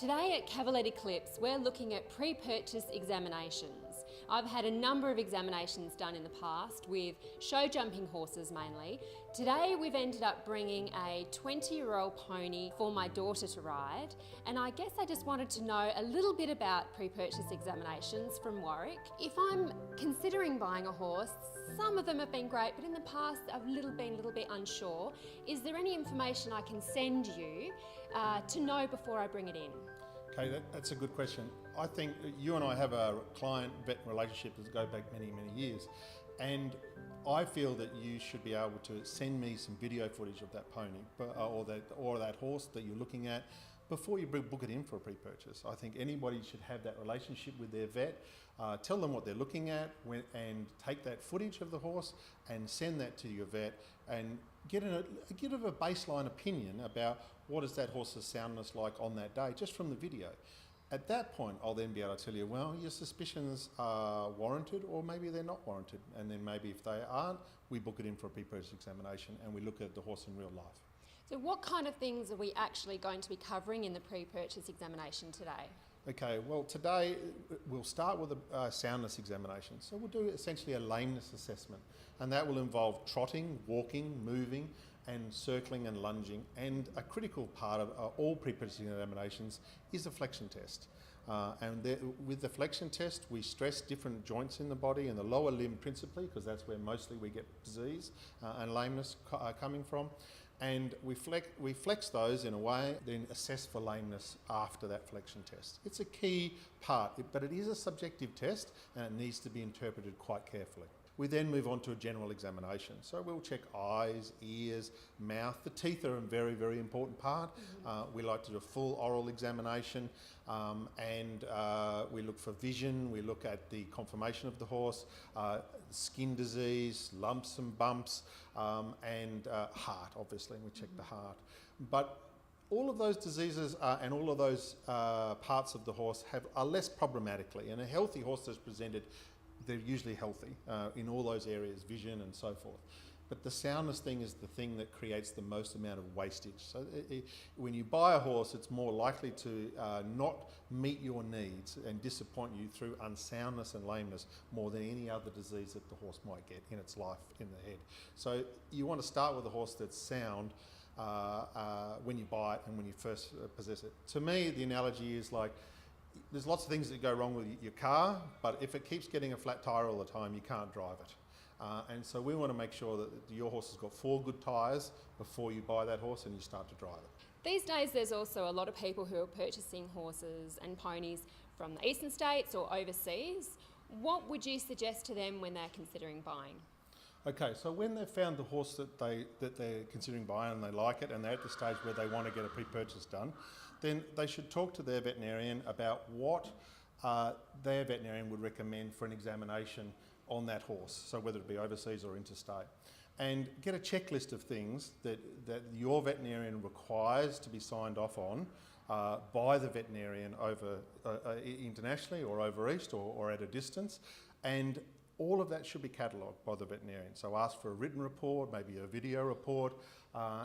Today at Cavalier Eclipse, we're looking at pre-purchase examinations. I've had a number of examinations done in the past with show jumping horses mainly. Today we've ended up bringing a 20-year-old pony for my daughter to ride, and I guess I just wanted to know a little bit about pre-purchase examinations from Warwick. If I'm considering buying a horse, some of them have been great, but in the past I've been a little bit unsure. Is there any information I can send you to know before I bring it in? Okay, that's a good question. I think you and I have a client-vet relationship that goes back many, many years. And I feel that you should be able to send me some video footage of that pony or that horse that you're looking at before you book it in for a pre-purchase. I think anybody should have that relationship with their vet, tell them what they're looking at and take that footage of the horse and send that to your vet and get a baseline opinion about what is that horse's soundness like on that day, just from the video. At that point, I'll then be able to tell you, well, your suspicions are warranted or maybe they're not warranted. And then maybe if they aren't, we book it in for a pre-purchase examination and we look at the horse in real life. So what kind of things are we actually going to be covering in the pre-purchase examination today? Okay, well today we'll start with a soundness examination. So we'll do essentially a lameness assessment, and that will involve trotting, walking, moving and circling and lunging, and a critical part of all pre-purchase examinations is a flexion test. With the flexion test we stress different joints in the body and the lower limb principally, because that's where mostly we get disease and lameness coming from. And we flex those in a way, then assess for lameness after that flexion test. It's a key part, but it is a subjective test and it needs to be interpreted quite carefully. We then move on to a general examination. So we'll check eyes, ears, mouth. The teeth are a very, very important part. We like to do a full oral examination and we look for vision. We look at the conformation of the horse, skin disease, lumps and bumps, and heart, obviously. We check the heart. But all of those diseases and all of those parts of the horse are less problematically. And a healthy horse that's presented, they're usually healthy in all those areas, vision and so forth. But the soundness thing is the thing that creates the most amount of wastage. So when you buy a horse, it's more likely to not meet your needs and disappoint you through unsoundness and lameness more than any other disease that the horse might get in its life in the head. So you want to start with a horse that's sound when you buy it and when you first possess it. To me, the analogy is like, there's lots of things that go wrong with your car, but if it keeps getting a flat tyre all the time, you can't drive it. And so we want to make sure that your horse has got 4 good tyres before you buy that horse and you start to drive it. These days there's also a lot of people who are purchasing horses and ponies from the eastern states or overseas. What would you suggest to them when they're considering buying? Okay, so when they've found the horse that they're considering buying and they like it and they're at the stage where they want to get a pre-purchase done, then they should talk to their veterinarian about what their veterinarian would recommend for an examination on that horse, so whether it be overseas or interstate. And get a checklist of things that your veterinarian requires to be signed off on by the veterinarian over internationally or over east or at a distance. And all of that should be catalogued by the veterinarian. So ask for a written report, maybe a video report,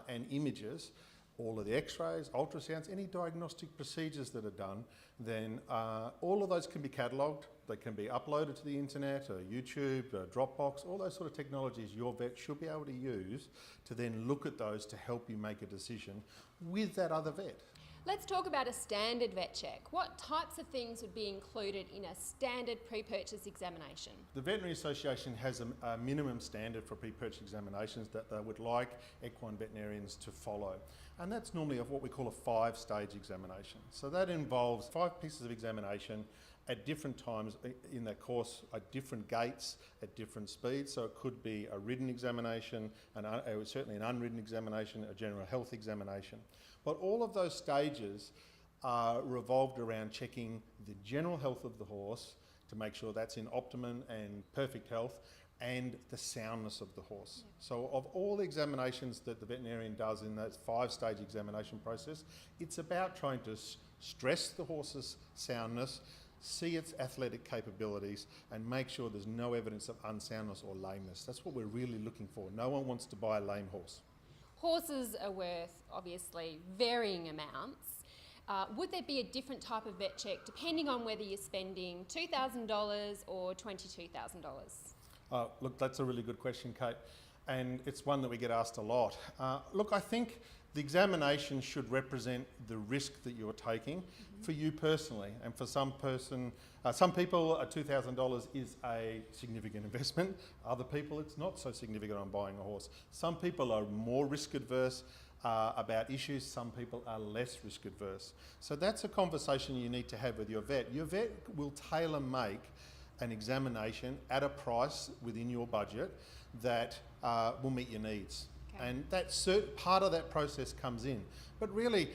and images, all of the x-rays, ultrasounds, any diagnostic procedures that are done, then all of those can be catalogued. They can be uploaded to the internet, or YouTube, or Dropbox, all those sort of technologies your vet should be able to use to then look at those to help you make a decision with that other vet. Let's talk about a standard vet check. What types of things would be included in a standard pre-purchase examination? The Veterinary Association has a minimum standard for pre-purchase examinations that they would like equine veterinarians to follow. And that's normally what we call a 5-stage examination. So that involves 5 pieces of examination at different times in that course, at different gaits, at different speeds. So it could be a ridden examination, certainly an unridden examination, a general health examination. But all of those stages are revolved around checking the general health of the horse to make sure that's in optimum and perfect health, and the soundness of the horse. Yeah. So of all the examinations that the veterinarian does in that 5-stage examination process, it's about trying to stress the horse's soundness, see its athletic capabilities, and make sure there's no evidence of unsoundness or lameness. That's what we're really looking for. No one wants to buy a lame horse. Horses are worth, obviously, varying amounts. would there be a different type of vet check depending on whether you're spending $2,000 or $22,000? Look, that's a really good question, Kate, and it's one that we get asked a lot. Look, I think the examination should represent the risk that you're taking for you personally, and for some people, $2,000 is a significant investment. Other people, it's not so significant on buying a horse. Some people are more risk adverse about issues. Some people are less risk adverse. So that's a conversation you need to have with your vet. Your vet will tailor make an examination at a price within your budget that will meet your needs. Okay. And part of that process comes in. But really,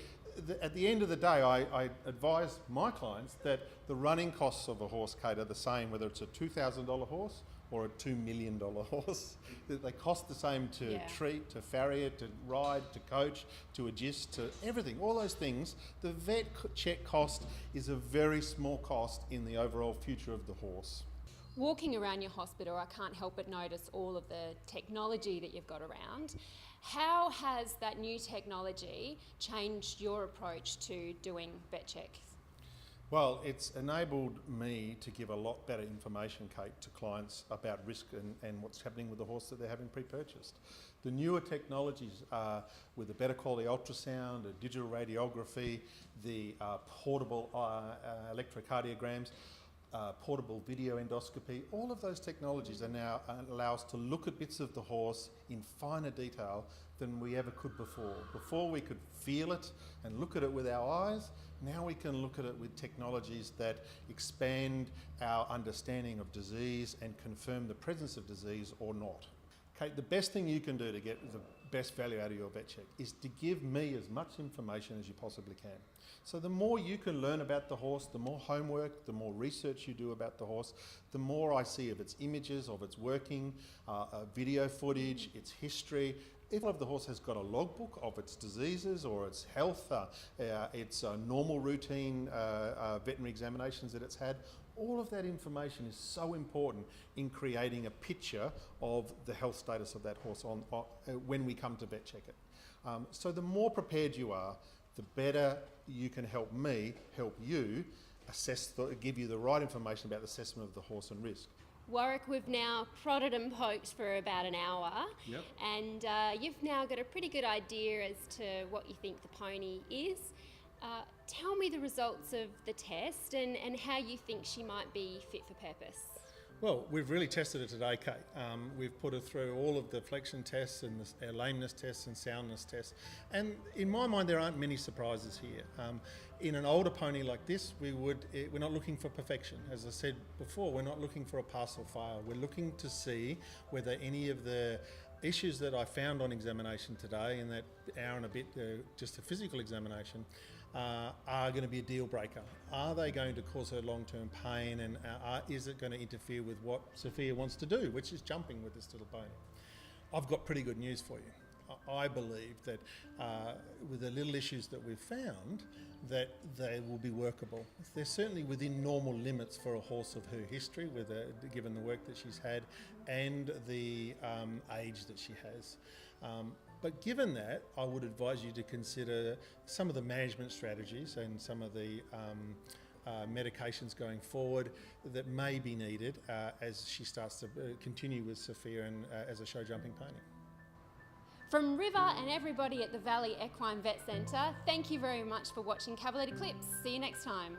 at the end of the day, I advise my clients that the running costs of a horse, Kate, are the same, whether it's a $2,000 horse or a $2 million horse. They cost the same to treat, to farrier, to ride, to coach, to adjust, to everything. All those things, the vet check cost is a very small cost in the overall future of the horse. Walking around your hospital, I can't help but notice all of the technology that you've got around. How has that new technology changed your approach to doing vet checks? Well, it's enabled me to give a lot better information, Kate, to clients about risk and what's happening with the horse that they're having pre-purchased. The newer technologies with a better quality ultrasound, a digital radiography, the portable electrocardiograms, portable video endoscopy, all of those technologies are now allow us to look at bits of the horse in finer detail than we ever could before. Before we could feel it and look at it with our eyes. Now we can look at it with technologies that expand our understanding of disease and confirm the presence of disease or not. Kate, the best thing you can do to get the best value out of your vet check is to give me as much information as you possibly can. So the more you can learn about the horse, the more homework, the more research you do about the horse, the more I see of its images, of its working, video footage, its history. If the horse has got a logbook of its diseases or its health, its normal routine veterinary examinations that it's had, all of that information is so important in creating a picture of the health status of that horse when we come to vet check it. So the more prepared you are, the better you can help me help you give you the right information about the assessment of the horse and risk. Warwick, we've now prodded and poked for about an hour, and you've now got a pretty good idea as to what you think the pony is. Tell me the results of the test and how you think she might be fit for purpose. Well, we've really tested it today, Kate. We've put her through all of the flexion tests and our lameness tests and soundness tests. And in my mind, there aren't many surprises here. In an older pony like this, we're not looking for perfection. As I said before, we're not looking for a pass or fail. We're looking to see whether any of the issues that I found on examination today, in that hour and a bit, just a physical examination, are going to be a deal breaker. Are they going to cause her long-term pain, and is it going to interfere with what Sophia wants to do, which is jumping with this little pony? I've got pretty good news for you. I believe that with the little issues that we've found, that they will be workable. They're certainly within normal limits for a horse of her history, given the work that she's had and the age that she has. But given that, I would advise you to consider some of the management strategies and some of the medications going forward that may be needed as she starts to continue with Sophia and as a show jumping pony. From River and everybody at the Valley Equine Vet Centre, thank you very much for watching Cavalier Clips. See you next time.